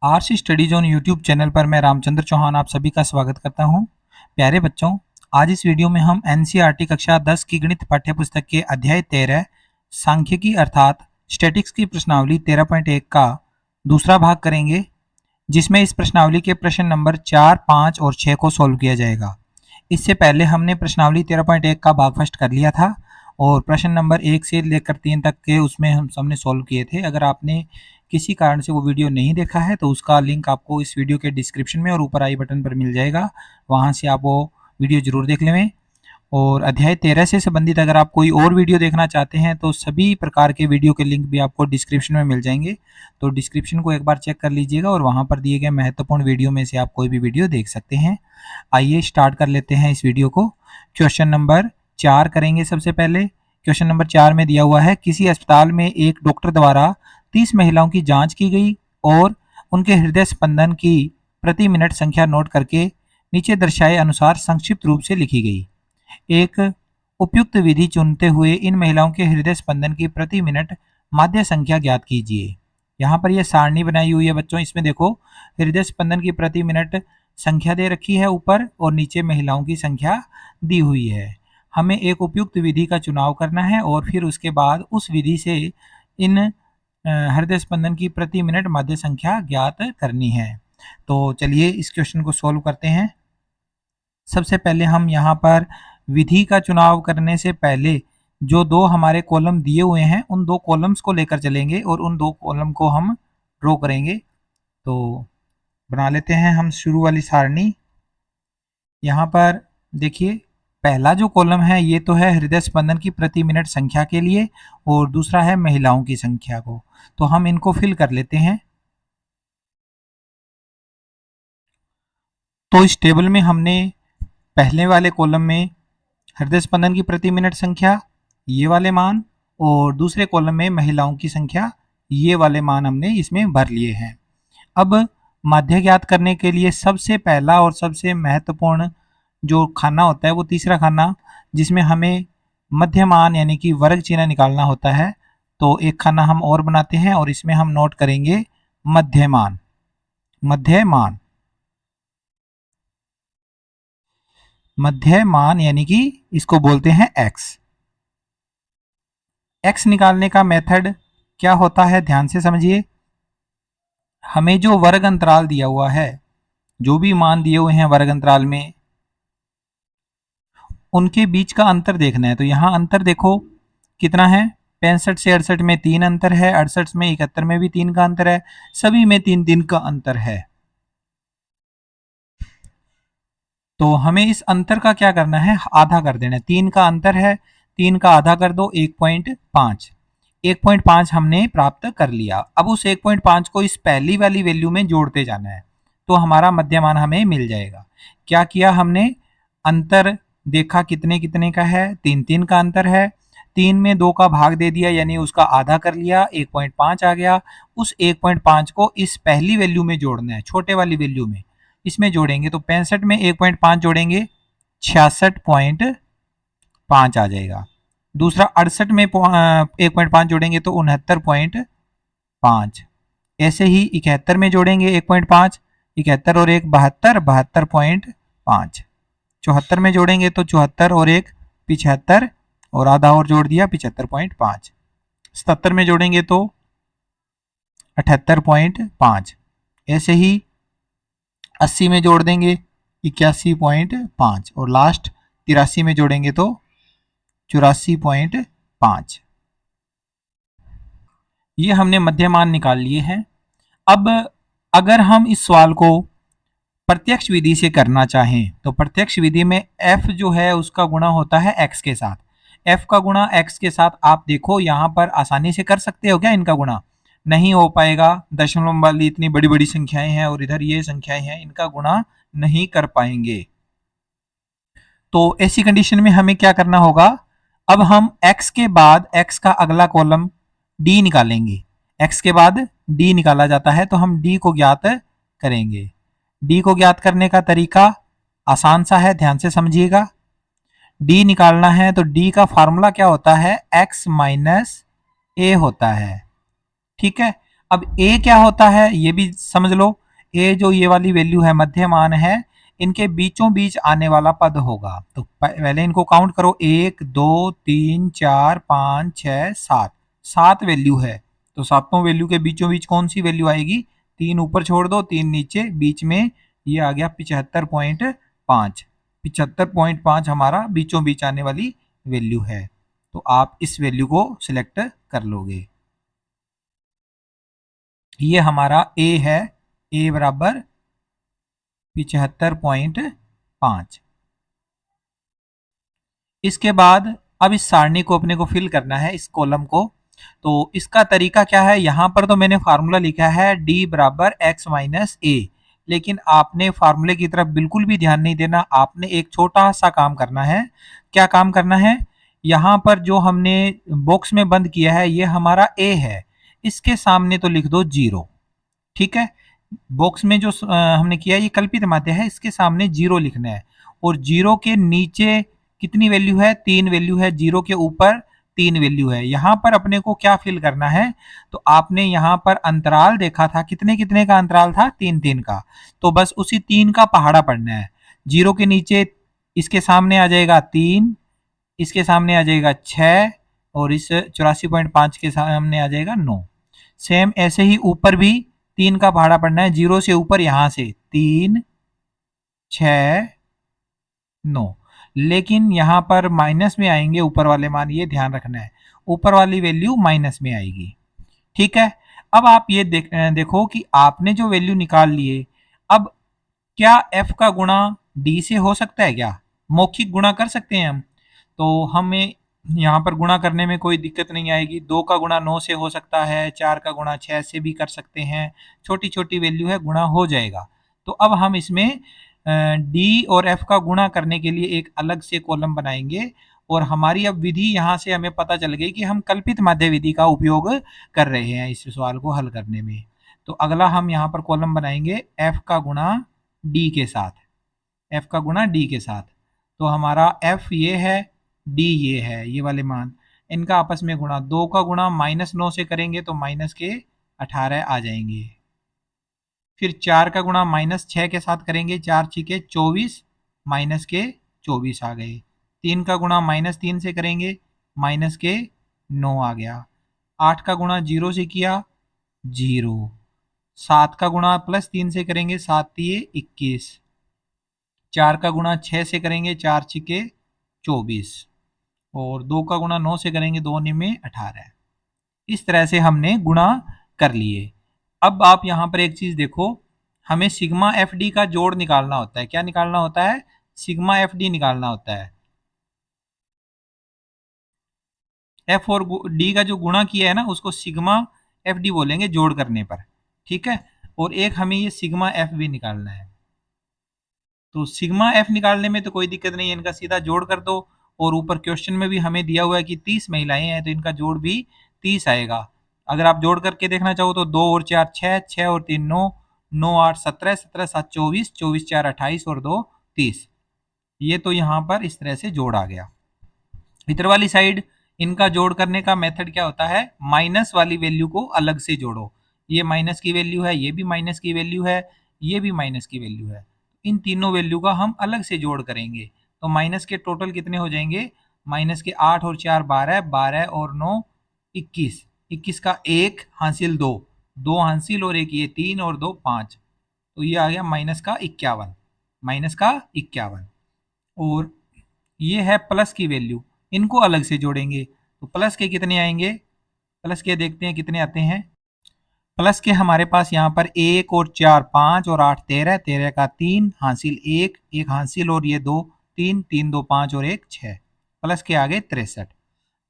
Arts study zone YouTube channel पर मैं रामचंद्र चौहान आप सभी का स्वागत करता हूं। प्यारे बच्चों, आज इस वीडियो में हम एनसीईआरटी कक्षा 10 की गणित पाठ्य पुस्तक के अध्याय 13 सांख्यिकी अर्थात स्टैटिक्स की प्रश्नावली 13.1 का दूसरा भाग करेंगे, जिसमें इस प्रश्नावली के प्रश्न नंबर 4, 5 और 6 को सोल्व किया जाएगा। इससे पहले हमने प्रश्नावली 13.1 का भाग फर्स्ट कर लिया था और प्रश्न नंबर 1 से लेकर 3 तक के उसमें हम सबने सोल्व किए थे। अगर आपने किसी कारण से वो वीडियो नहीं देखा है तो उसका लिंक आपको इस वीडियो के डिस्क्रिप्शन में और ऊपर आई बटन पर मिल जाएगा, वहाँ से आप वो वीडियो जरूर देख लें। और अध्याय 13 से संबंधित अगर आप कोई और वीडियो देखना चाहते हैं तो सभी प्रकार के वीडियो के लिंक भी आपको डिस्क्रिप्शन में मिल जाएंगे, तो डिस्क्रिप्शन को एक बार चेक कर लीजिएगा और वहाँ पर दिए गए महत्वपूर्ण वीडियो में से आप कोई भी वीडियो देख सकते हैं। आइए स्टार्ट कर लेते हैं इस वीडियो को। क्वेश्चन नंबर 4 करेंगे। सबसे पहले क्वेश्चन नंबर 4 में दिया हुआ है, किसी अस्पताल में एक डॉक्टर द्वारा 30 महिलाओं की जांच की गई और उनके हृदय स्पंदन की प्रति मिनट संख्या नोट करके नीचे दर्शाए अनुसार संक्षिप्त रूप से लिखी गई। एक उपयुक्त विधि चुनते हुए इन महिलाओं के हृदय स्पंदन की प्रति मिनट माध्य संख्या ज्ञात कीजिए। यहाँ पर यह सारणी बनाई हुई है बच्चों, इसमें देखो हृदय स्पंदन की प्रति मिनट संख्या दे रखी है ऊपर और नीचे महिलाओं की संख्या दी हुई है। हमें एक उपयुक्त विधि का चुनाव करना है और फिर उसके बाद उस विधि से इन हृदय स्पंदन की प्रति मिनट माध्य संख्या ज्ञात करनी है। तो चलिए इस क्वेश्चन को सॉल्व करते हैं। सबसे पहले हम यहाँ पर विधि का चुनाव करने से पहले जो दो हमारे कॉलम दिए हुए हैं उन दो कॉलम्स को लेकर चलेंगे और उन दो कॉलम को हम ड्रॉ करेंगे। तो बना लेते हैं हम शुरू वाली सारणी। यहाँ पर देखिए, पहला जो कॉलम है ये तो है हृदय स्पंदन की प्रति मिनट संख्या के लिए और दूसरा है महिलाओं की संख्या को, तो हम इनको फिल कर लेते हैं। तो इस टेबल में हमने पहले वाले कॉलम में हृदय स्पंदन की प्रति मिनट संख्या ये वाले मान और दूसरे कॉलम में महिलाओं की संख्या ये वाले मान हमने इसमें भर लिए हैं। अब माध्य ज्ञात करने के लिए सबसे पहला और सबसे महत्वपूर्ण जो खाना होता है वो तीसरा खाना, जिसमें हमें मध्यमान यानी कि वर्ग चिन्ह निकालना होता है। तो एक खाना हम और बनाते हैं और इसमें हम नोट करेंगे मध्यमान। मध्यमान मध्यमान यानी कि इसको बोलते हैं x। x निकालने का मेथड क्या होता है, ध्यान से समझिए। हमें जो वर्ग अंतराल दिया हुआ है, जो भी मान दिए हुए हैं वर्ग अंतराल में, उनके बीच का अंतर देखना है। तो यहाँ अंतर देखो कितना है, 65 से 68 में 3 अंतर है, 68 में 71 में भी 3 का अंतर है, सभी में 3 का अंतर है। तो हमें इस अंतर का क्या करना है, आधा कर देना है। 3 का अंतर है, 3 का आधा कर दो, 1.5। 1.5 हमने प्राप्त कर लिया। अब उस 1.5 को इस पहली वाली वैल्यू में जोड़ते जाना है तो हमारा मध्यमान हमें मिल जाएगा। क्या किया हमने, अंतर देखा कितने कितने का है, 3 का अंतर है। 3 में 2 का भाग दे दिया यानी उसका आधा कर लिया, 1.5 आ गया। उस 1.5 को इस पहली वैल्यू में जोड़ना है, छोटे वाली वैल्यू में इसमें जोड़ेंगे। तो 65 में 1.5 जोड़ेंगे 66.5 आ जाएगा। दूसरा 68 में 1.5 जोड़ेंगे तो 69.5। ऐसे ही 71 में जोड़ेंगे 1.5, 71 और 1 72, 72.5। 74 में जोड़ेंगे तो 74 और 1 75 और आधा और जोड़ दिया 75.5। 77 में जोड़ेंगे तो 78.5। ऐसे ही 80 में जोड़ देंगे 81.5 और लास्ट 83 में जोड़ेंगे तो 84.5। ये हमने मध्यमान निकाल लिए हैं। अब अगर हम इस सवाल को प्रत्यक्ष विधि से करना चाहें तो प्रत्यक्ष विधि में f जो है उसका गुणा होता है x के साथ। f का गुणा x के साथ आप देखो यहाँ पर आसानी से कर सकते हो क्या, इनका गुणा नहीं हो पाएगा। दशमलव वाली इतनी बड़ी बड़ी संख्याएं हैं और इधर ये संख्याएं हैं, इनका गुणा नहीं कर पाएंगे। तो ऐसी कंडीशन में हमें क्या करना होगा, अब हम x के बाद x का अगला कॉलम d निकालेंगे। x के बाद d निकाला जाता है तो हम d को ज्ञात करेंगे। d को ज्ञात करने का तरीका आसान सा है, ध्यान से समझिएगा। d निकालना है तो d का फार्मूला क्या होता है, x माइनस a होता है। ठीक है, अब ए क्या होता है ये भी समझ लो। ए जो ये वाली वैल्यू है मध्यमान है, इनके बीचों बीच आने वाला पद होगा। तो पहले इनको काउंट करो, 1 2 3 4 5 6 7, 7 वैल्यू है। तो सातों वैल्यू के बीचों बीच कौन सी वैल्यू आएगी? 3 ऊपर छोड़ दो, 3 नीचे, बीच में ये आ गया 75.5। 75.5 हमारा बीचों बीच आने वाली वैल्यू है। तो आप इस वैल्यू को सिलेक्ट कर लोगे। ये हमारा ए है, ए बराबर 75.5। इसके बाद अब इस सारणी को अपने को फिल करना है, इस कॉलम को। तो इसका तरीका क्या है? यहां पर तो मैंने फार्मूला लिखा है d बराबर x माइनस ए, लेकिन आपने फार्मूले की तरफ बिल्कुल भी ध्यान नहीं देना। आपने एक छोटा सा काम करना है। क्या काम करना है? यहाँ पर जो हमने बॉक्स में बंद किया है ये हमारा a है, इसके सामने तो लिख दो 0। ठीक है, बॉक्स में जो हमने किया ये कल्पित माध्य है, इसके सामने 0 लिखना है। और 0 के नीचे कितनी वैल्यू है? 3 वैल्यू है। 0 के ऊपर 3 वैल्यू है। यहाँ पर अपने को क्या फिल करना है? तो आपने यहाँ पर अंतराल देखा था, कितने कितने का अंतराल था? 3 3 का। तो बस उसी 3 का पहाड़ा पढ़ना है। 0 के नीचे इसके सामने आ जाएगा 3, इसके सामने आ जाएगा 6, और इस 84.5 के सामने आ जाएगा 9। सेम ऐसे ही ऊपर भी 3 का पहाड़ा पढ़ना है। 0 से ऊपर यहाँ से 3 6 9, लेकिन यहाँ पर माइनस में आएंगे ऊपर वाले मान, ये ध्यान रखना है, ऊपर वाली वैल्यू माइनस में आएगी। ठीक है, अब आप ये देखो कि आपने जो वैल्यू निकाल लिए, अब क्या f का गुणा d से हो सकता है? क्या मौखिक गुणा कर सकते हैं हम? तो हमें यहाँ पर गुणा करने में कोई दिक्कत नहीं आएगी। 2 का गुणा 9 से हो सकता है, 4 का गुणा 6 से भी कर सकते हैं। छोटी छोटी वैल्यू है, गुणा हो जाएगा। तो अब हम इसमें डी और एफ का गुणा करने के लिए एक अलग से कॉलम बनाएंगे। और हमारी अब विधि यहाँ से हमें पता चल गई कि हम कल्पित माध्य विधि का उपयोग कर रहे हैं इस सवाल को हल करने में। तो अगला हम यहाँ पर कॉलम बनाएंगे एफ का गुणा डी के साथ, एफ का गुणा डी के साथ। तो हमारा एफ ये है, डी ये है, ये वाले मान, इनका आपस में गुणा। 2 का गुणा -9 से करेंगे तो माइनस के 18 आ जाएंगे। फिर 4 का गुणा -6 के साथ करेंगे, 4 छिके 24, माइनस के 24 आ गए। 3 का गुणा -3 से करेंगे, माइनस के 9 आ गया। 8 का गुणा 0 से किया, 0। 7 का गुणा +3 से करेंगे, 7 तिये 21। 4 का गुणा 6 से करेंगे, 4 छिके 24। और 2 का गुणा 9 से करेंगे, 2 निमे 18। इस तरह से हमने गुणा कर लिए। अब आप यहाँ पर एक चीज देखो, हमें सिग्मा एफ डी का जोड़ निकालना होता है। क्या निकालना होता है? सिग्मा एफ डी निकालना होता है। एफ और डी का जो गुणा किया है ना, उसको सिग्मा एफ डी बोलेंगे जोड़ करने पर। ठीक है, और एक हमें ये सिग्मा एफ भी निकालना है। तो सिग्मा एफ निकालने में तो कोई दिक्कत नहीं है, इनका सीधा जोड़ कर दो। और ऊपर क्वेश्चन में भी हमें दिया हुआ है कि 30 महिलाएं हैं, तो इनका जोड़ भी 30 आएगा। अगर आप जोड़ करके देखना चाहो तो 2 और 4 6, 6 और 3 9, 9 8 17, 17 7 24, 24 4 28 और 2 30। ये तो यहाँ पर इस तरह से जोड़ आ गया। इधर वाली साइड इनका जोड़ करने का मेथड क्या होता है? माइनस वाली वैल्यू को अलग से जोड़ो। ये माइनस की वैल्यू है, ये भी माइनस की वैल्यू है, ये भी माइनस की वैल्यू है। इन तीनों वैल्यू का हम अलग से जोड़ करेंगे। तो माइनस के टोटल कितने हो जाएंगे? माइनस के 8 और 4 12, 12 और 9 21, 21 का 1 हासिल 2, 2 हासिल और 1 ये 3 और 2 5। तो ये आ गया माइनस का 51, माइनस का 51। और ये है प्लस की वैल्यू, इनको अलग से जोड़ेंगे। तो प्लस के कितने आएंगे? प्लस के देखते हैं कितने आते हैं। प्लस के हमारे पास यहाँ पर 1 और 4 5 और 8 13, 13 का 3 हासिल 1, 1 हासिल और ये 2 3, 3 2 5 और 1 6। प्लस के आगे 63।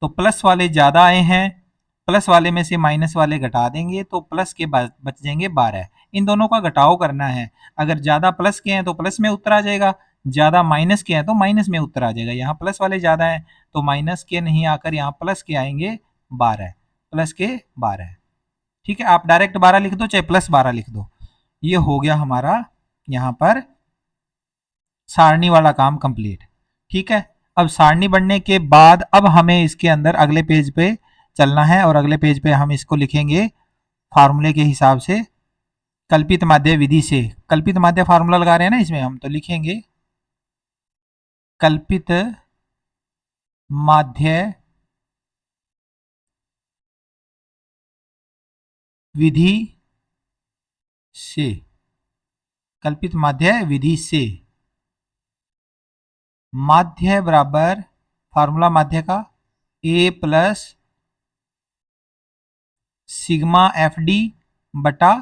तो प्लस वाले ज़्यादा आए हैं, प्लस वाले में से माइनस वाले घटा देंगे तो प्लस के बच जाएंगे 12। इन दोनों का घटाव करना है। अगर ज़्यादा प्लस के हैं तो प्लस में उत्तर आ जाएगा, ज़्यादा माइनस के हैं तो माइनस में उत्तर आ जाएगा। यहाँ प्लस वाले ज़्यादा हैं तो माइनस के नहीं आकर यहाँ प्लस के आएंगे 12, प्लस के 12। ठीक है, आप डायरेक्ट 12 लिख दो चाहे प्लस 12 लिख दो। ये हो गया हमारा यहाँ पर सारणी वाला काम कंप्लीट। ठीक है, अब सारणी बनने के बाद अब हमें इसके अंदर अगले पेज पे चलना है और अगले पेज पे हम इसको लिखेंगे फार्मूले के हिसाब से, कल्पित माध्य विधि से। कल्पित माध्य फार्मूला लगा रहे हैं ना इसमें हम, तो लिखेंगे कल्पित माध्य विधि से, कल्पित माध्य विधि से। माध्य बराबर फार्मूला माध्य का a plus sigma F D बटा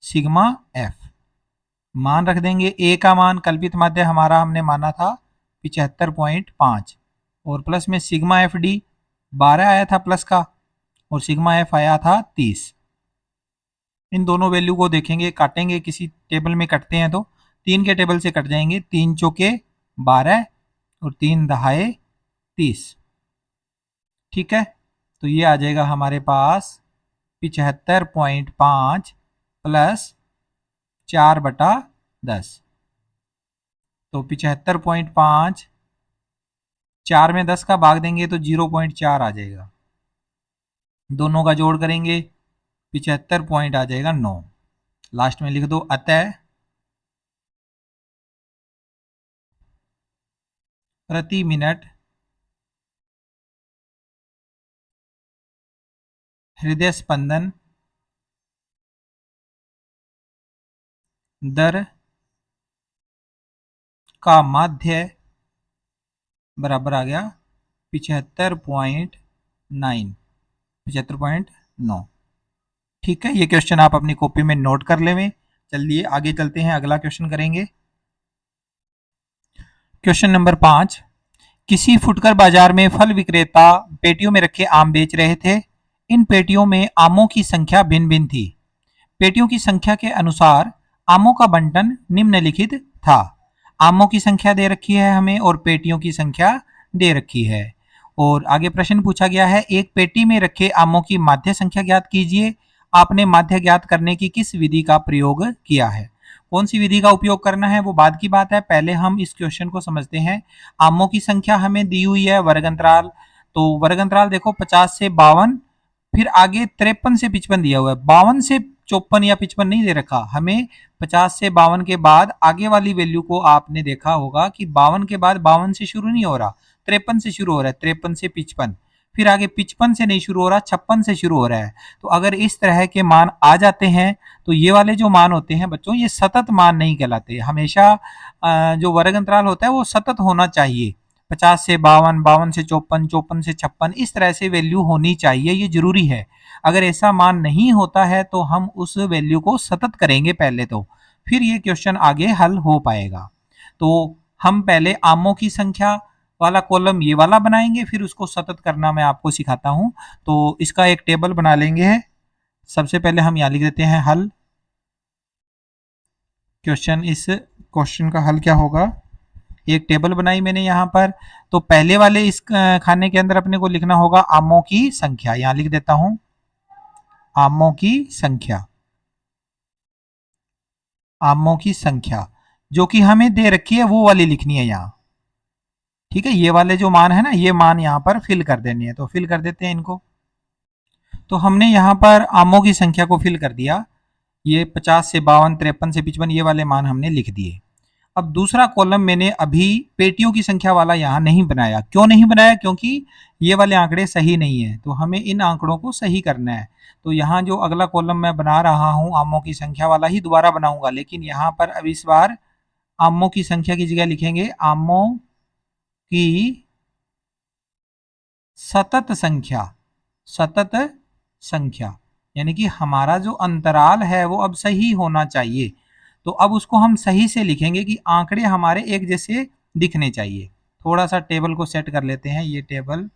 सिग्मा एफ। मान रख देंगे a का मान, कल्पित माध्य हमारा हमने माना था 75.5, और प्लस में सिग्मा एफ डी 12 आया था प्लस का, और सिग्मा एफ आया था 30। इन दोनों वैल्यू को देखेंगे, काटेंगे, किसी टेबल में कटते हैं तो 3 के टेबल से कट जाएंगे। 3 चौके 12 और 3 दहाए 30। ठीक है, तो ये आ जाएगा हमारे पास 75.5 प्लस 4/10। तो 75.5 4 में 10 का भाग देंगे तो 0.4 आ जाएगा। दोनों का जोड़ करेंगे 75 पॉइंट आ जाएगा 9। लास्ट में लिख दो अतः प्रति मिनट हृदय स्पंदन दर का माध्य बराबर आ गया 75.9। ठीक है, ये क्वेश्चन आप अपनी कॉपी में नोट कर लें। चलिए आगे चलते हैं, अगला क्वेश्चन करेंगे। क्वेश्चन नंबर 5, किसी फुटकर बाजार में फल विक्रेता पेटियों में रखे आम बेच रहे थे। इन पेटियों में आमों की संख्या भिन्न भिन्न थी। पेटियों की संख्या के अनुसार आमों का बंटन निम्नलिखित था। आमों की संख्या दे रखी है हमें और पेटियों की संख्या दे रखी है। और आगे प्रश्न पूछा गया है, एक पेटी में रखे आमों की माध्य संख्या ज्ञात कीजिए। आपने माध्य ज्ञात करने की किस विधि का प्रयोग किया है। कौन सी विधि का उपयोग करना है वो बाद की बात है, पहले हम इस क्वेश्चन को समझते हैं। आमों की संख्या हमें दी हुई है वर्ग अंतराल, तो वर्ग अंतराल देखो 50 से 52, फिर आगे 53 से 55 दिया हुआ है। 52 से 54 या 55 नहीं दे रखा हमें। 50 से 52 के बाद आगे वाली वैल्यू को आपने देखा होगा कि 52 के बाद 52 से शुरू नहीं हो रहा, 53 से शुरू हो रहा है। 53 से 55, फिर आगे 55 से नहीं शुरू हो रहा, 56 से शुरू हो रहा है। तो अगर इस तरह के मान आ जाते हैं तो ये वाले जो मान होते हैं बच्चों, ये सतत मान नहीं कहलाते। हमेशा जो वर्ग अंतराल होता है वो सतत होना चाहिए। 50 से 52, 52 से 54, 54 से 56, इस तरह से वैल्यू होनी चाहिए, ये जरूरी है। अगर ऐसा मान नहीं होता है तो हम उस वैल्यू को सतत करेंगे पहले, तो फिर ये क्वेश्चन आगे हल हो पाएगा। तो हम पहले आमों की संख्या वाला कॉलम ये वाला बनाएंगे, फिर उसको सतत करना मैं आपको सिखाता हूं। तो इसका एक टेबल बना लेंगे। सबसे पहले हम यहाँ लिख देते हैं हल क्वेश्चन। इस क्वेश्चन का हल क्या होगा, एक टेबल बनाई मैंने यहाँ पर। तो पहले वाले इस खाने के अंदर अपने को लिखना होगा आमों की संख्या। यहाँ लिख देता हूं आमों की संख्या। आमों की संख्या जो कि हमें दे रखी है वो वाली लिखनी है यहाँ। ठीक है, ये वाले जो मान है ना, ये मान यहाँ पर फिल कर देनी है। तो फिल कर देते हैं इनको। तो हमने यहाँ पर आमों की संख्या को फिल कर दिया। ये 50 से 52, 53 से 55 ये वाले मान हमने लिख दिए। अब दूसरा कॉलम मैंने अभी पेटियों की संख्या वाला यहाँ नहीं बनाया। क्यों नहीं बनाया, क्योंकि ये वाले आंकड़े सही नहीं है, तो हमें इन आंकड़ों को सही करना है। तो यहाँ जो अगला कॉलम मैं बना रहा हूँ आमों की संख्या वाला ही दोबारा बनाऊंगा, लेकिन यहाँ पर अब इस बार आमों की संख्या की जगह लिखेंगे आमों की सतत संख्या। सतत संख्या यानी कि हमारा जो अंतराल है वो अब सही होना चाहिए। तो अब उसको हम सही से लिखेंगे कि आंकड़े हमारे एक जैसे दिखने चाहिए। थोड़ा सा टेबल को सेट कर लेते हैं। ये टेबल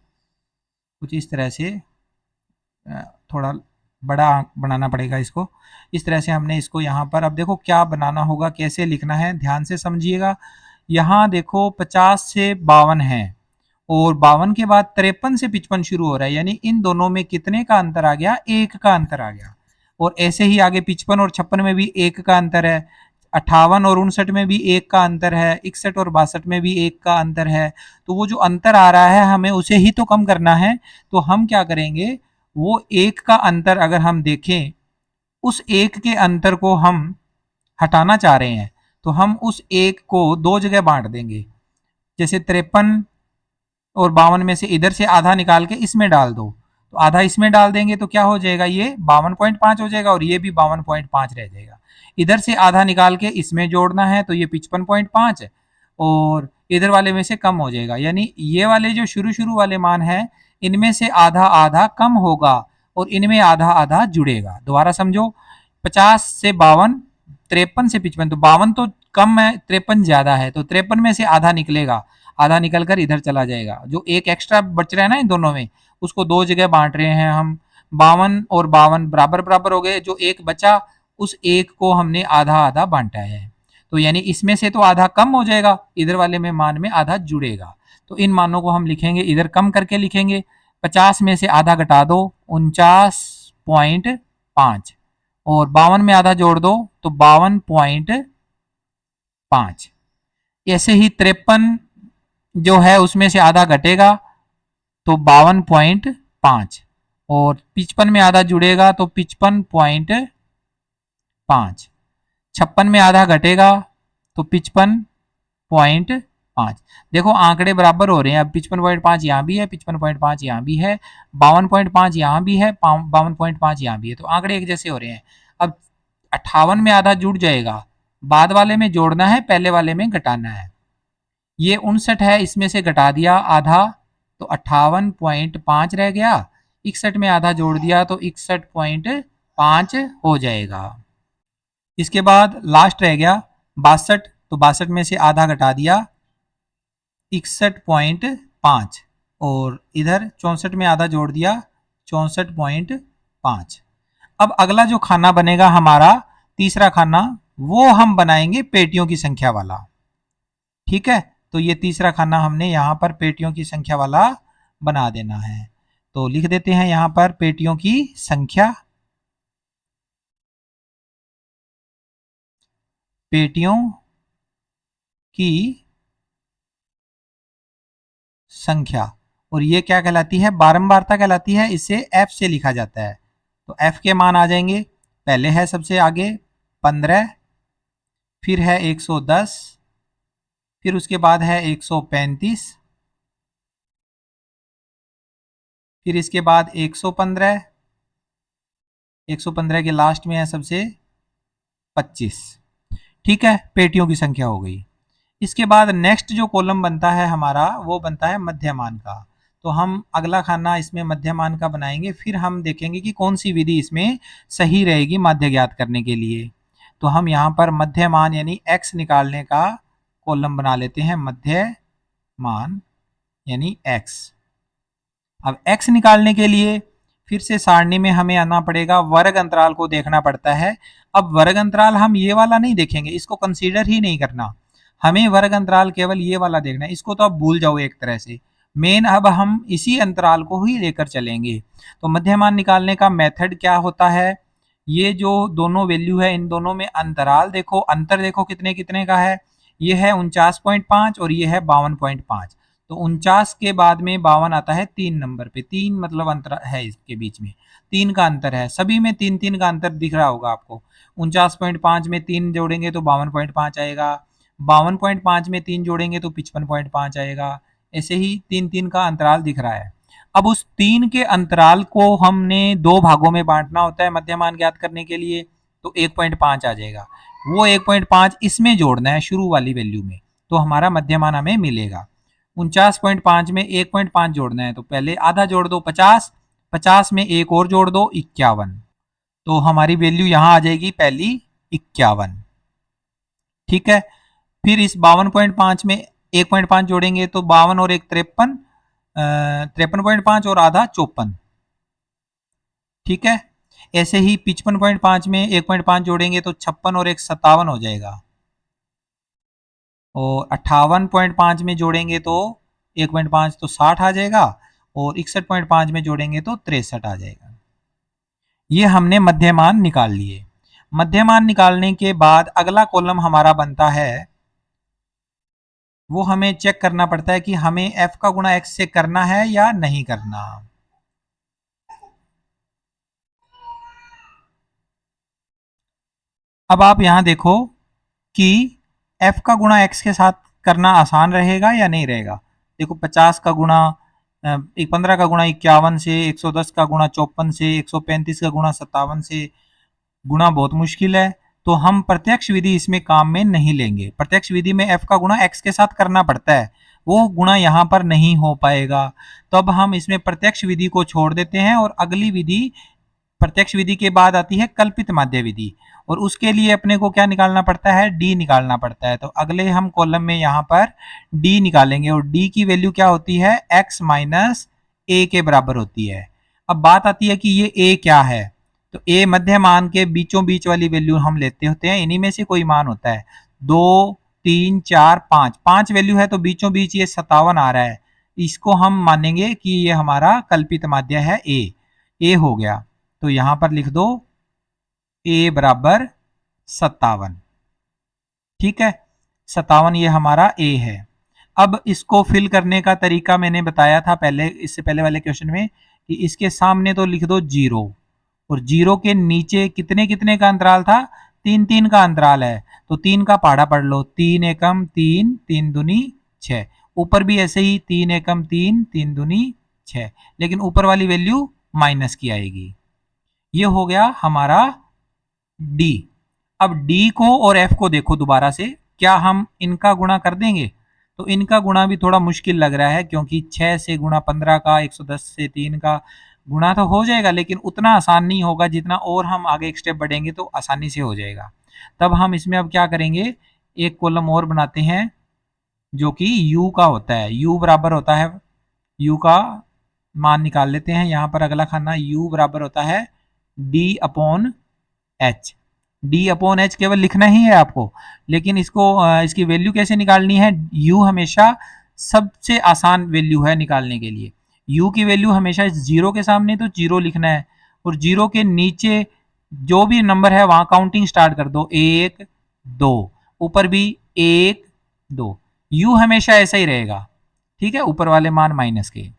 कुछ इस तरह से, थोड़ा बड़ा बनाना पड़ेगा इसको। इस तरह से हमने इसको यहाँ पर, अब देखो क्या बनाना होगा, कैसे लिखना है, ध्यान से समझिएगा। यहाँ देखो 50 से 52 है और 52 के बाद 53 से 55 शुरू हो रहा है, यानी इन दोनों में कितने का अंतर आ गया, 1 का अंतर आ गया। और ऐसे ही आगे 55 और 56 में भी 1 का अंतर है, 58 और 59 में भी 1 का अंतर है, 61 और 62 में भी 1 का अंतर है। तो वो जो अंतर आ रहा है हमें उसे ही तो कम करना है। तो हम क्या करेंगे, वो एक का अंतर अगर हम देखें, उस एक के अंतर को हम हटाना चाह रहे हैं तो हम उस एक को दो जगह बांट देंगे। जैसे 53 और 52 में से इधर से आधा निकाल के इसमें डाल दो, तो आधा इसमें डाल देंगे तो क्या हो जाएगा, ये 52.5 हो जाएगा और ये भी 52.5 रह जाएगा। इधर से आधा निकाल के इसमें जोड़ना है तो ये 55.5 और इधर वाले में से कम हो जाएगा, यानी ये वाले जो शुरू शुरू वाले मान है इनमें से आधा आधा कम होगा और इनमें आधा आधा जुड़ेगा। दोबारा समझो, 50 से 52, 53 से 55, तो 52 तो कम है, 53 ज्यादा है, तो 53 में से आधा निकलेगा, आधा निकल कर इधर चला जाएगा। जो एक एक्स्ट्रा बच रहा है ना इन दोनों में, उसको दो जगह बांट रहे हैं हम। 52 और 52 बराबर बराबर हो गए, जो एक बचा उस एक को हमने आधा आधा बांटा है, तो यानी इसमें से तो आधा कम हो जाएगा, इधर वाले में मान में आधा जुड़ेगा। तो इन मानों को हम लिखेंगे, इधर कम करके लिखेंगे, 50 में से आधा घटा दो 49.5 और 52 में आधा जोड़ दो तो 52.5। ऐसे ही 53 जो है उसमें से आधा घटेगा तो 52.5 और 55 में आधा जुड़ेगा तो 55.5। 56 में आधा घटेगा तो 55.5। देखो आंकड़े बराबर हो रहे हैं, अब 55.5 यहाँ भी है, 55.5 यहाँ भी है, 52.5 यहाँ भी है, 52.5 यहाँ भी है, तो आंकड़े एक जैसे हो रहे हैं। अब 58 में आधा जुड़ जाएगा, बाद वाले में जोड़ना है, पहले वाले में घटाना है। ये 59 है, इसमें से घटा दिया आधा तो 58.5 रह गया, 61 में आधा जोड़ दिया तो 61.5 हो जाएगा। इसके बाद लास्ट रह गया 62, तो 62 में से आधा घटा दिया 61.5 और इधर 64 में आधा जोड़ दिया 64.5। अब अगला जो खाना बनेगा हमारा तीसरा खाना, वो हम बनाएंगे पेटियों की संख्या वाला। ठीक है, तो ये तीसरा खाना हमने यहाँ पर पेटियों की संख्या वाला बना देना है। तो लिख देते हैं यहाँ पर पेटियों की संख्या, पेटियों की संख्या, और ये क्या कहलाती है, बारंबारता कहलाती है, इसे एफ से लिखा जाता है। तो एफ के मान आ जाएंगे, पहले है सबसे आगे 15, फिर है 110, फिर उसके बाद है 135, फिर इसके बाद 115, 115 के लास्ट में है सबसे 25। ठीक है, पेटियों की संख्या हो गई। इसके बाद नेक्स्ट जो कॉलम बनता है हमारा, वो बनता है मध्यमान का। तो हम अगला खाना इसमें मध्यमान का बनाएंगे, फिर हम देखेंगे कि कौन सी विधि इसमें सही रहेगी माध्य ज्ञात करने के लिए। तो हम यहाँ पर मध्यमान यानी x निकालने का कॉलम बना लेते हैं, मध्यमान यानी x। अब x निकालने के लिए फिर से सारणी में हमें आना पड़ेगा, वर्ग अंतराल को देखना पड़ता है। अब वर्ग अंतराल हम ये वाला नहीं देखेंगे, इसको कंसीडर ही नहीं करना, हमें वर्ग अंतराल केवल ये वाला देखना है, इसको तो आप भूल जाओ एक तरह से। मेन अब हम इसी अंतराल को ही लेकर चलेंगे। तो मध्यमान निकालने का मेथड क्या होता है, ये जो दोनों वैल्यू है इन दोनों में अंतराल देखो, अंतर देखो कितने कितने का है, ये है 49.5 और ये है 52.5। तो 49 के बाद में 52 आता है 3 नंबर पे, 3 मतलब अंतर है इसके बीच में, 3 का अंतर है, सभी में 3 3 का अंतर दिख रहा होगा आपको। 49.5 में 3 जोड़ेंगे तो 52.5 आएगा, 52.5 में 3 जोड़ेंगे तो 55.5 आएगा। ऐसे ही 3 3 का अंतराल दिख रहा है। अब उस 3 के अंतराल को हमने दो भागों में बांटना होता है मध्यमान ज्ञात करने के लिए, तो 1.5 आ जाएगा, वो 1.5 इसमें जोड़ना है शुरू वाली वैल्यू में, तो हमारा मध्यमान हमें मिलेगा। 49.5 में 1.5 जोड़ना है, तो पहले आधा जोड़ दो 50, 50 में एक और जोड़ दो 51, तो हमारी वैल्यू यहां आ जाएगी पहली 51। ठीक है, फिर इस 52.5 में 1.5 जोड़ेंगे तो 52 और एक 53, 53.5 और आधा 54। ठीक है, ऐसे ही 55.5 में 1.5 जोड़ेंगे तो 56 और एक 57 हो जाएगा, और 58.5 में जोड़ेंगे तो 1.5 तो 60 आ जाएगा, और 61.5 में जोड़ेंगे तो 63 आ जाएगा। ये हमने मध्यमान निकाल लिए। मध्यमान निकालने के बाद अगला कॉलम हमारा बनता है, वो हमें चेक करना पड़ता है कि हमें f का गुणा x से करना है या नहीं करना। अब आप यहाँ देखो कि f का गुणा x के साथ करना आसान रहेगा या नहीं रहेगा। देखो 50 का गुणा 15 का गुणा 51 से, 110 का गुणा 54 से, 135 का गुणा 57 से गुणा बहुत मुश्किल है। तो हम प्रत्यक्ष विधि इसमें काम में नहीं लेंगे। प्रत्यक्ष विधि में f का गुणा x के साथ करना पड़ता है, वो गुणा यहाँ पर नहीं हो पाएगा। तो अब हम इसमें प्रत्यक्ष विधि को छोड़ देते हैं और अगली विधि, प्रत्यक्ष विधि के बाद आती है कल्पित माध्य विधि, और उसके लिए अपने को क्या निकालना पड़ता है, d निकालना पड़ता है। तो अगले हम कॉलम में यहाँ पर d निकालेंगे और d की वैल्यू क्या होती है, x माइनस a के बराबर होती है। अब बात आती है कि ये a क्या है, तो a मध्य मान के बीचों बीच वाली वैल्यू हम लेते होते हैं, इन्हीं में से कोई मान होता है। 2 3 4 5, 5 वैल्यू है तो बीचों बीच ये 57 आ रहा है, इसको हम मानेंगे कि ये हमारा कल्पित माध्य है a हो गया। तो यहां पर लिख दो a बराबर 57। ठीक है, 57 ये हमारा a है। अब इसको फिल करने का तरीका मैंने बताया था पहले, इससे पहले वाले क्वेश्चन में, कि इसके सामने तो लिख दो 0 और 0 के नीचे कितने कितने का अंतराल था, 3 3 का अंतराल है। तो 3 का पहाड़ा पढ़ लो, 3 एकम 3, 3 दूनी 6। ऊपर भी ऐसे ही 3 एकम 3, 3 दूनी 6, लेकिन ऊपर वाली वैल्यू माइनस की आएगी। ये हो गया हमारा d। अब d को और f को देखो दोबारा से, क्या हम इनका गुणा कर देंगे, तो इनका गुणा भी थोड़ा मुश्किल लग रहा है, क्योंकि 6 से गुणा 15 का, 110 से 3 का गुणा तो हो जाएगा, लेकिन उतना आसान नहीं होगा जितना, और हम आगे एक स्टेप बढ़ेंगे तो आसानी से हो जाएगा। तब हम इसमें अब क्या करेंगे, एक कॉलम और बनाते हैं जो कि u का होता है। u बराबर होता है, u का मान निकाल लेते हैं यहाँ पर। अगला खाना u बराबर होता है d upon h। d upon H केवल लिखना ही है आपको, लेकिन इसको इसकी वैल्यू कैसे निकालनी है, u हमेशा सबसे आसान वैल्यू है निकालने के लिए। u की वैल्यू हमेशा जीरो के सामने तो जीरो लिखना है, और जीरो के नीचे जो भी नंबर है वहां काउंटिंग स्टार्ट कर दो, 1 2, ऊपर भी 1 2, u हमेशा ऐसा ही रहेगा। ठीक है, ऊपर वाले मान माइनस के।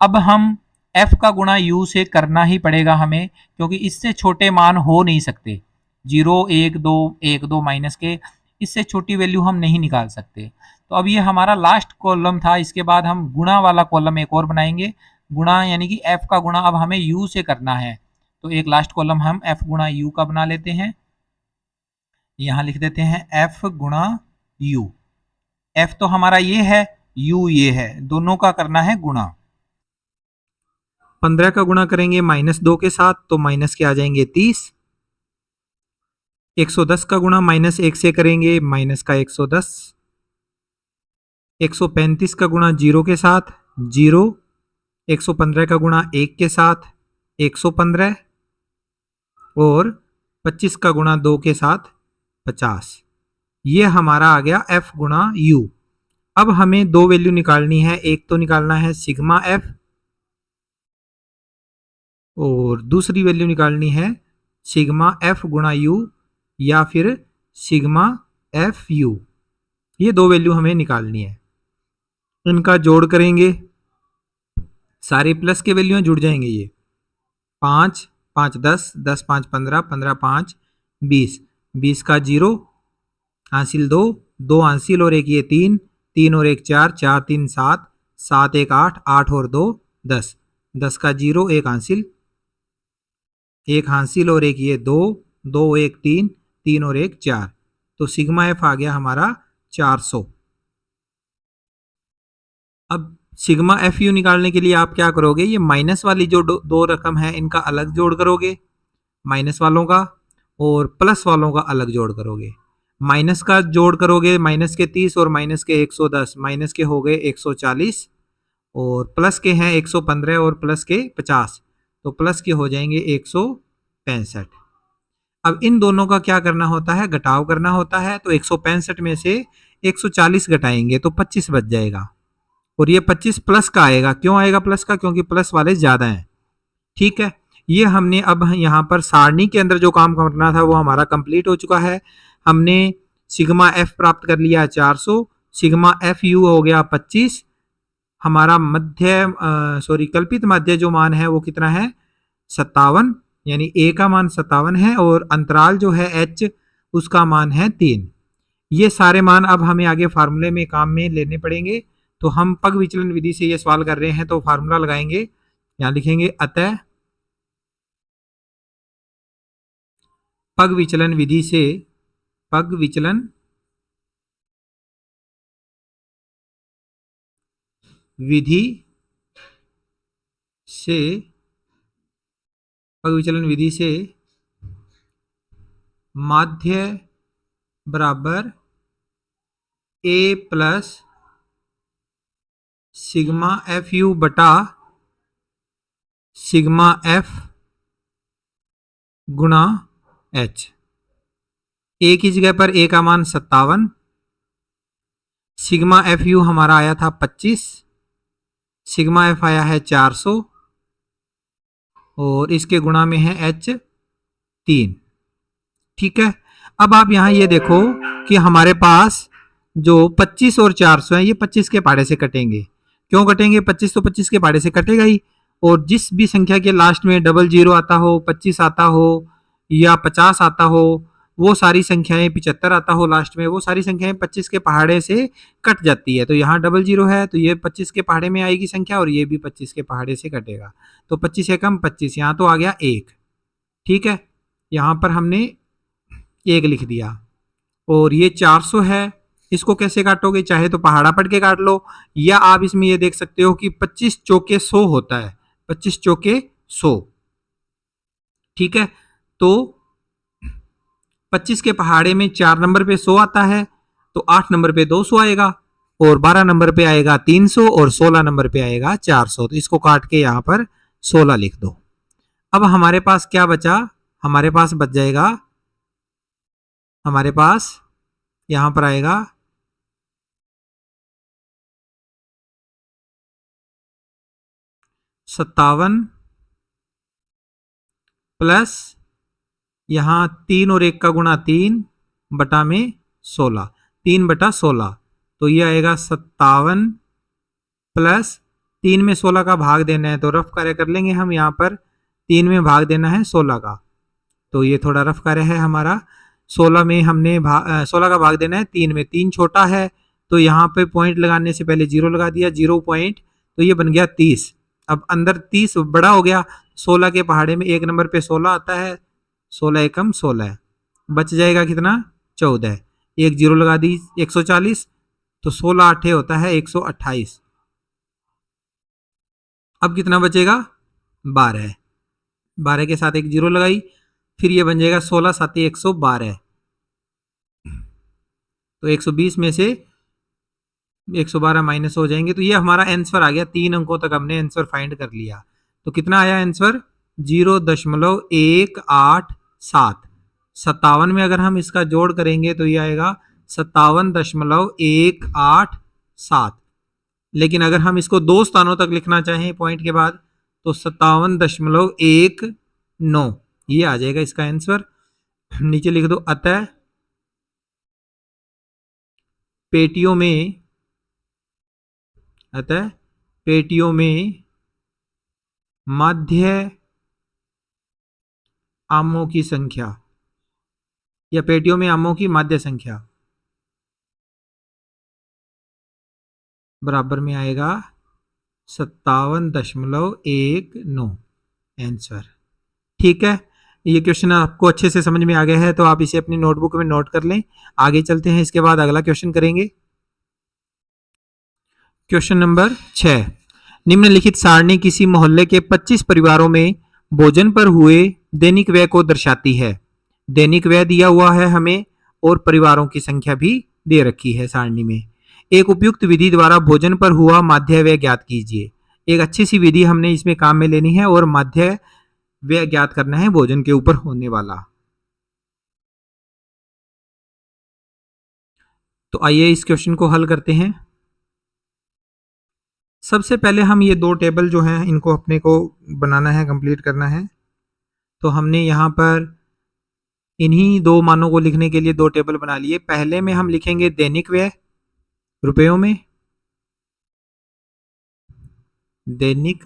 अब हम f का गुणा u से करना ही पड़ेगा हमें, क्योंकि इससे छोटे मान हो नहीं सकते। 0 1 2 1 2 माइनस के, इससे छोटी वैल्यू हम नहीं निकाल सकते। तो अब ये हमारा लास्ट कॉलम था, इसके बाद हम गुणा वाला कॉलम एक और बनाएंगे। गुणा यानी कि f का गुणा अब हमें u से करना है, तो एक लास्ट कॉलम हम f गुणा u का बना लेते हैं। यहाँ लिख देते हैं f गुणा u। f तो हमारा ये है, u ये है, दोनों का करना है गुणा। 15 का गुणा करेंगे -2 के साथ तो माइनस के आ जाएंगे 30। 110 का गुणा -1 से करेंगे, माइनस का 110। 135 का गुणा 0 के साथ 0। 115 का गुणा 1 के साथ 115, और 25 का गुणा 2 के साथ 50। ये हमारा आ गया f गुणा u। अब हमें दो वैल्यू निकालनी है, एक तो निकालना है सिग्मा f और दूसरी वैल्यू निकालनी है सिग्मा f गुणा u या फिर सिग्मा एफ यू। ये दो वैल्यू हमें निकालनी है, इनका जोड़ करेंगे, सारे प्लस के वैल्यू जुड़ जाएंगे। ये 5 5 10, 10 5 15, 15 5 20, 20 का 0 हासिल 2, 2 हासिल और एक ये 3, 3 और एक 4, 4 3 7, 7 1 8, 8 और 2 10, 10 का 0 एक हासिल, एक हासिल और एक ये 2, 2 1 3, 3 और एक 4। तो सिग्मा एफ आ गया हमारा 400। अब सिग्मा एफ यू निकालने के लिए आप क्या करोगे, ये माइनस वाली जो दो रकम है इनका अलग जोड़ करोगे, माइनस वालों का, और प्लस वालों का अलग जोड़ करोगे। माइनस का जोड़ करोगे, माइनस के 30 और माइनस के 110, माइनस के हो गए 140, और प्लस के हैं 115 और प्लस के 50, तो प्लस के हो जाएंगे 165। अब इन दोनों का क्या करना होता है, घटाव करना होता है। तो 165 में से 140 घटाएंगे तो 25 बच जाएगा, और ये 25 प्लस का आएगा। क्यों आएगा प्लस का, क्योंकि प्लस वाले ज्यादा हैं। ठीक है, ये हमने अब यहाँ पर सारणी के अंदर जो काम करना था वो हमारा कंप्लीट हो चुका है। हमने सिग्मा एफ प्राप्त कर लिया 400, सिग्मा एफ यू हो गया 25। हमारा कल्पित माध्य जो मान है वो कितना है, 57, यानी ए का मान 57 है, और अंतराल जो है एच उसका मान है 3। ये सारे मान अब हमें आगे फार्मूले में काम में लेने पड़ेंगे। तो हम पग विचलन विधि से ये सवाल कर रहे हैं तो फार्मूला लगाएंगे, यहां लिखेंगे अतः पग विचलन विधि से, पग विचलन विधि से, पग विचलन विधि से माध्य बराबर a plus sigma F you बटा सिग्मा एफ गुणा एच। ए की जगह पर ए का मान 57, सिग्मा एफ यू हमारा आया था 25, सिग्मा एफ आया है 400 और इसके गुणा में है एच 3। ठीक है, अब आप यहां ये देखो कि हमारे पास जो 25 और 400 है ये 25 के पहाड़े से कटेंगे। क्यों कटेंगे? 25 तो 25 के पहाड़े से कटेगा ही, और जिस भी संख्या के लास्ट में 00 आता हो, 25 आता हो या 50 आता हो, वो सारी संख्याएं 75 आता हो लास्ट में, वो सारी संख्याएं 25 के पहाड़े से कट जाती है। तो यहाँ 00 है तो ये 25 के पहाड़े में आएगी संख्या और ये भी 25 के पहाड़े से कटेगा। तो 25 से कम 25, यहाँ तो आ गया 1। ठीक है, यहाँ पर हमने 1 लिख दिया। और ये 400 है, इसको कैसे काटोगे? चाहे तो पहाड़ा पढ़ के काट लो, या आप इसमें ये देख सकते हो कि 25 चौके 100 होता है, 25 चौके 100। ठीक है, तो 25 के पहाड़े में 4 नंबर पे 100 आता है, तो 8 नंबर पे 200 आएगा, और 12 नंबर पे आएगा 300, और 16 नंबर पे आएगा 400। तो इसको काट के यहां पर 16 लिख दो। अब हमारे पास क्या बचा? हमारे पास बच जाएगा, हमारे पास यहां पर आएगा 57 प्लस यहां 3 और 1 का गुणा 3 बटा में 16, 3 बटा 16, तो ये आएगा 57 प्लस 3 में 16 का भाग देना है तो रफ कार्य कर लेंगे हम। यहाँ पर 3 में भाग देना है 16 का, तो ये थोड़ा रफ कार्य है हमारा। 16 में हमने 16 का भाग देना है 3 में, 3 छोटा है तो यहाँ पे पॉइंट लगाने से पहले 0 लगा दिया, 0 पॉइंट, तो ये बन गया 30। अब अंदर 30 बड़ा हो गया, 16 के पहाड़े में 1 नंबर पे 16 आता है, 16 एकम 16, बच जाएगा कितना? 14। एक 0 लगा दी 140, तो 16 8 होता है 128। अब कितना बचेगा? 12। 12 के साथ एक 0 लगाई, फिर ये बन जाएगा 16 7 112, तो 120 में से 112 माइनस हो जाएंगे, तो ये हमारा आंसर आ गया। 3 अंकों तक हमने आंसर फाइंड कर लिया। तो कितना आया आंसर? 0.187। 57 में अगर हम इसका जोड़ करेंगे तो ये आएगा 57.187। लेकिन अगर हम इसको 2 स्थानों तक लिखना चाहें पॉइंट के बाद तो 57.19, ये आ जाएगा इसका आंसर। नीचे लिख दो, अतः पेटियों में माध्य आमों की संख्या, या पेटियों में आमों की माध्य संख्या बराबर में आएगा 57.19 आंसर। ठीक है, ये क्वेश्चन आपको अच्छे से समझ में आ गया है तो आप इसे अपनी नोटबुक में नोट कर लें। आगे चलते हैं, इसके बाद अगला क्वेश्चन करेंगे। क्वेश्चन नंबर 6, निम्नलिखित सारणी किसी मोहल्ले के 25 परिवारों में भोजन पर हुए दैनिक व्यय को दर्शाती है। दैनिक व्यय दिया हुआ है हमें और परिवारों की संख्या भी दे रखी है सारणी में। एक उपयुक्त विधि द्वारा भोजन पर हुआ माध्य व्यय ज्ञात कीजिए। एक अच्छी सी विधि हमने इसमें काम में लेनी है और माध्य व्यय ज्ञात करना है भोजन के ऊपर होने वाला। तो आइए इस क्वेश्चन को हल करते हैं। सबसे पहले हम ये 2 टेबल जो हैं इनको अपने को बनाना है, कंप्लीट करना है। तो हमने यहाँ पर इन्हीं 2 मानों को लिखने के लिए 2 टेबल बना लिए। पहले में हम लिखेंगे दैनिक व्यय रुपयों में, दैनिक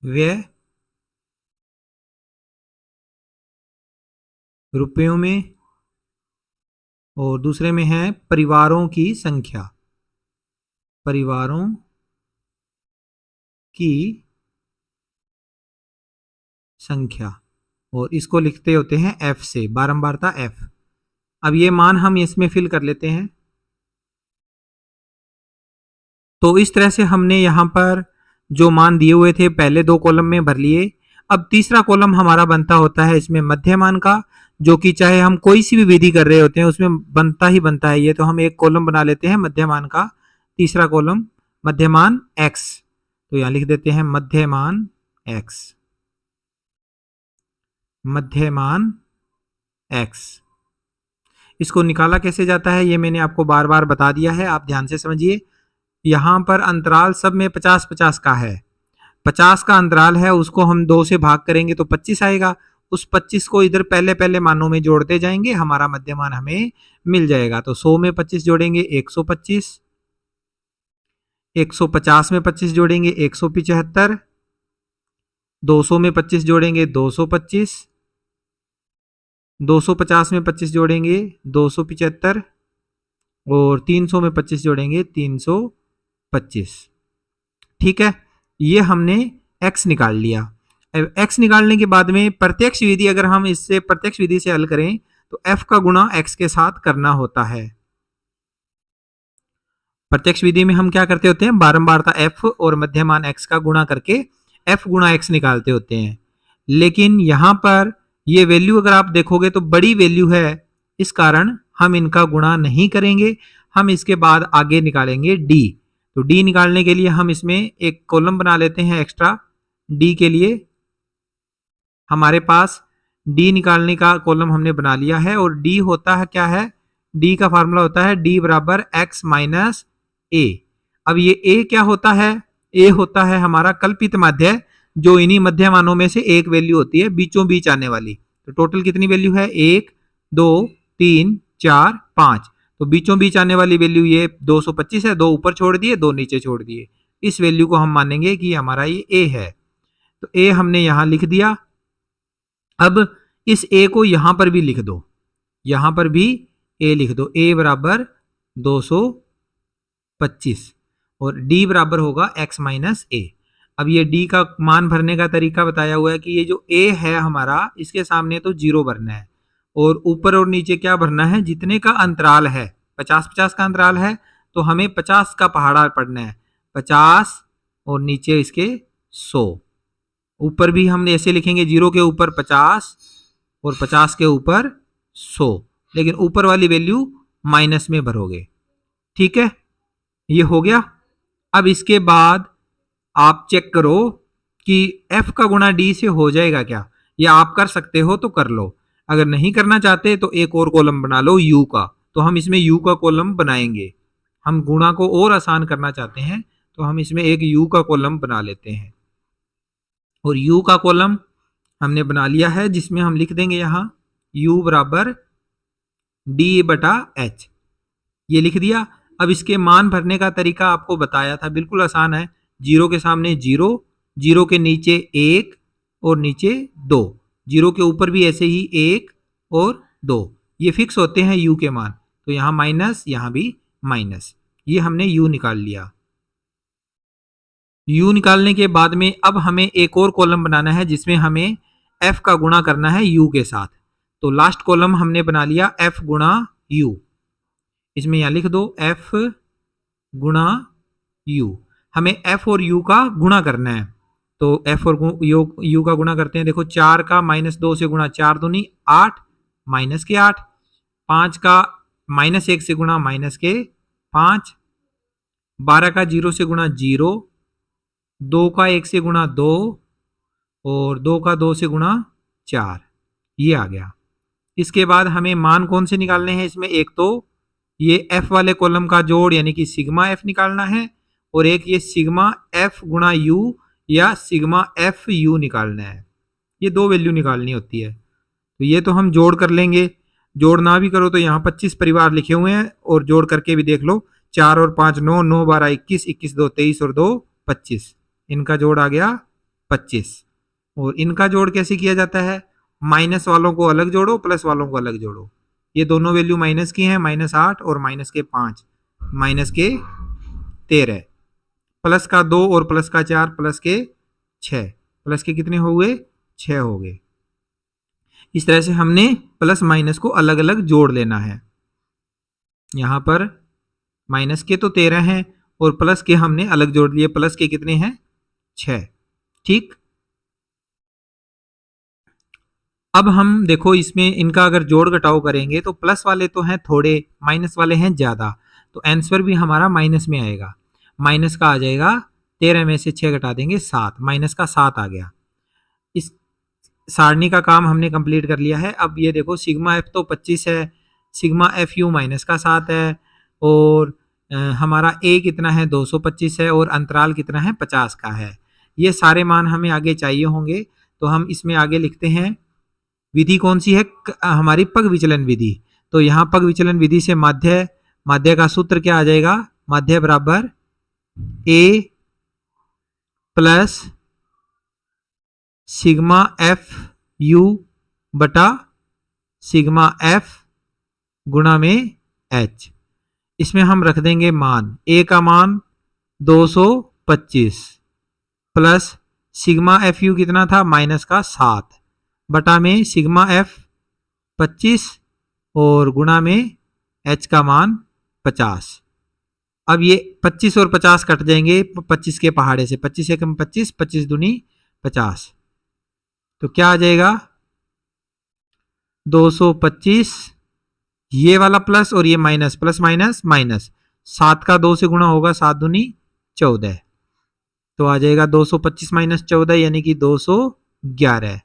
व्यय रुपयों में, और दूसरे में है परिवारों की संख्या, परिवारों की संख्या, और इसको लिखते होते हैं एफ से, बारंबारता एफ। अब ये मान हम इसमें फिल कर लेते हैं। तो इस तरह से हमने यहां पर जो मान दिए हुए थे पहले दो कॉलम में भर लिए। अब तीसरा कॉलम हमारा बनता होता है इसमें मध्यमान का, जो कि चाहे हम कोई सी भी विधि कर रहे होते हैं उसमें बनता ही बनता है ये। तो हम एक कॉलम बना लेते हैं मध्यमान का, तीसरा कॉलम मध्यमान x। तो यहां लिख देते हैं मध्यमान x, मध्यमान x। इसको निकाला कैसे जाता है ये मैंने आपको बार बार बता दिया है, आप ध्यान से समझिए। यहां पर अंतराल सब में 50-50 का है, 50 का अंतराल है, उसको हम 2 से भाग करेंगे तो 25 आएगा। उस 25 को इधर पहले पहले मानों में जोड़ते जाएंगे, हमारा मध्यमान हमें मिल जाएगा। तो 100 में 25 जोड़ेंगे 125, 150 में 25 जोड़ेंगे 175, 200 में 25 जोड़ेंगे 225, 250 में 25 जोड़ेंगे 275, और 300 में 25 जोड़ेंगे 325। ठीक है, ये हमने x निकाल लिया। अब x निकालने के बाद में प्रत्यक्ष विधि, अगर हम इससे प्रत्यक्ष विधि से हल करें तो f का गुणा x के साथ करना होता है। प्रत्यक्ष विधि में हम क्या करते होते हैं, बारंबारता f और मध्यमान x का गुणा करके f गुणा x निकालते होते हैं। लेकिन यहां पर ये वैल्यू अगर आप देखोगे तो बड़ी वैल्यू है, इस कारण हम इनका गुणा नहीं करेंगे। हम इसके बाद आगे निकालेंगे d। तो d निकालने के लिए हम इसमें एक कॉलम बना लेते हैं एक्स्ट्रा। d के लिए हमारे पास d निकालने का कॉलम हमने बना लिया है, और d होता है क्या है, d का फार्मूला होता है d बराबर x माइनस a। अब ये a क्या होता है, a होता है हमारा कल्पित माध्य, जो इन्हीं मध्य मानों में से एक वैल्यू होती है बीचों बीच आने वाली। तो टोटल कितनी वैल्यू है, 1 2 3 4 5। तो बीचों बीच आने वाली वैल्यू ये 225 है, 2 ऊपर छोड़ दिए 2 नीचे छोड़ दिए। इस वैल्यू को हम मानेंगे कि हमारा ये a है। तो a हमने यहां लिख दिया। अब इस a को यहां पर भी लिख दो, यहां पर भी a लिख दो, a बराबर 225 और d बराबर होगा x माइनस a। अब ये d का मान भरने का तरीका बताया हुआ है कि ये जो a है हमारा, इसके सामने तो 0 भरना है, और ऊपर और नीचे क्या भरना है, जितने का अंतराल है, 50-50 का अंतराल है, तो हमें 50 का पहाड़ा पढ़ना है, 50 और नीचे इसके 100। ऊपर भी हम ऐसे लिखेंगे 0 के ऊपर 50 और 50 के ऊपर 100, लेकिन ऊपर वाली वैल्यू माइनस में भरोगे। ठीक है, ये हो गया। अब इसके बाद आप चेक करो कि f का गुणा d से हो जाएगा क्या, या आप कर सकते हो तो कर लो, अगर नहीं करना चाहते तो एक और कॉलम बना लो u का। तो हम इसमें u का कॉलम बनाएंगे, हम गुणा को और आसान करना चाहते हैं तो हम इसमें एक u का कॉलम बना लेते हैं। और u का कॉलम हमने बना लिया है, जिसमें हम लिख देंगे यहां u बराबर d बटा h, ये लिख दिया। अब इसके मान भरने का तरीका आपको बताया था, बिल्कुल आसान है। 0 के सामने 0, 0 के नीचे 1 और नीचे 2, 0 के ऊपर भी ऐसे ही 1 और 2, ये फिक्स होते हैं u के मान। तो यहां माइनस, यहां भी माइनस, ये हमने u निकाल लिया। u निकालने के बाद में अब हमें एक और कॉलम बनाना है, जिसमें हमें f का गुणा करना है u के साथ। तो लास्ट कॉलम हमने बना लिया f गुणा u, इसमें यहां लिख दो f गुणा u। हमें f और u का गुणा करना है, तो f और u का गुणा करते हैं। देखो 4 का -2 से गुणा, 4 दूनी 8 माइनस के 8, 5 का -1 से गुणा माइनस के 5, 12 का 0 से गुणा 0, 2 का 1 से गुणा 2, और 2 का 2 से गुणा 4, ये आ गया। इसके बाद हमें मान कौन से निकालने हैं इसमें, एक तो ये f वाले कॉलम का जोड़ यानी कि सिग्मा f निकालना है, और एक ये सिग्मा f गुणा u या सिग्मा f u निकालना है। ये दो वैल्यू निकालनी होती है। तो ये तो हम जोड़ कर लेंगे, जोड़ ना भी करो तो यहाँ 25 परिवार लिखे हुए हैं, और जोड़ करके भी देख लो, 4 और 5 9, 9 12 21, 21 2 23 और 2 25, इनका जोड़ आ गया 25। और इनका जोड़ कैसे किया जाता है, माइनस वालों को अलग जोड़ो, प्लस वालों को अलग जोड़ो। ये दोनों वैल्यू माइनस की हैं, -8 और -5, -13, प्लस का 2 और प्लस का 4, प्लस के 6, प्लस के कितने हो गए? 6 हो गए। इस तरह से हमने प्लस माइनस को अलग अलग जोड़ लेना है। यहां पर माइनस के तो 13 हैं और प्लस के हमने अलग जोड़ लिए, प्लस के कितने हैं? 6। ठीक, अब हम देखो इसमें इनका अगर जोड़ घटाव करेंगे तो प्लस वाले तो हैं थोड़े, माइनस वाले हैं ज्यादा, तो आंसर भी हमारा माइनस में आएगा। माइनस का आ जाएगा 13 में से 6 घटा देंगे 7, माइनस का 7 आ गया। इस सारणी का काम हमने कंप्लीट कर लिया है। अब ये देखो सिग्मा एफ तो 25 है, सिग्मा एफ यू माइनस का 7 है, और हमारा ए कितना है? 225 है, और अंतराल कितना है? 50 का है। ये सारे मान हमें आगे चाहिए होंगे, तो हम इसमें आगे लिखते हैं। विधि कौन सी है? हमारी पग विचलन विधि। तो यहाँ पग विचलन विधि से माध्य, माध्य का सूत्र क्या आ जाएगा? माध्य बराबर ए प्लस सिग्मा एफ यू बटा सिग्मा एफ गुणा में एच। इसमें हम रख देंगे मान, ए का मान 225 प्लस सिग्मा एफ यू कितना था? माइनस का 7 बटा में सिग्मा एफ 25 और गुणा में एच का मान 50। अब ये 25 और 50 कट जाएंगे 25 के पहाड़े से, 25 एकम 25, 25 दूनी 50, तो क्या आ जाएगा? 225, ये वाला प्लस और ये माइनस, प्लस माइनस माइनस, 7 का 2 से गुणा होगा, 7 दूनी 14, तो आ जाएगा 225 माइनस 14 यानी कि 211।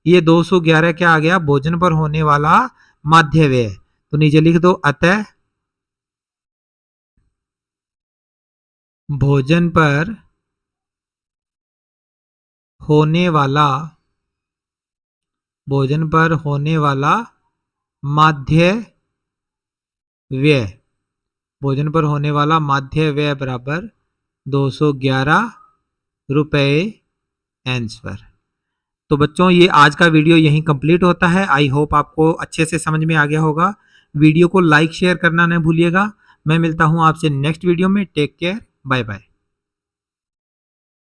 ये 211 क्या आ गया? भोजन पर होने वाला माध्य व्यय। तो नीचे लिख दो, अतः भोजन पर होने वाला माध्य व्यय, भोजन पर होने वाला माध्य व्यय बराबर 211 रुपए आंसर। तो बच्चों ये आज का वीडियो यहीं कंप्लीट होता है। आई होप आपको अच्छे से समझ में आ गया होगा। वीडियो को लाइक शेयर करना न भूलिएगा। मैं मिलता हूं आपसे नेक्स्ट वीडियो में। Take care, bye bye.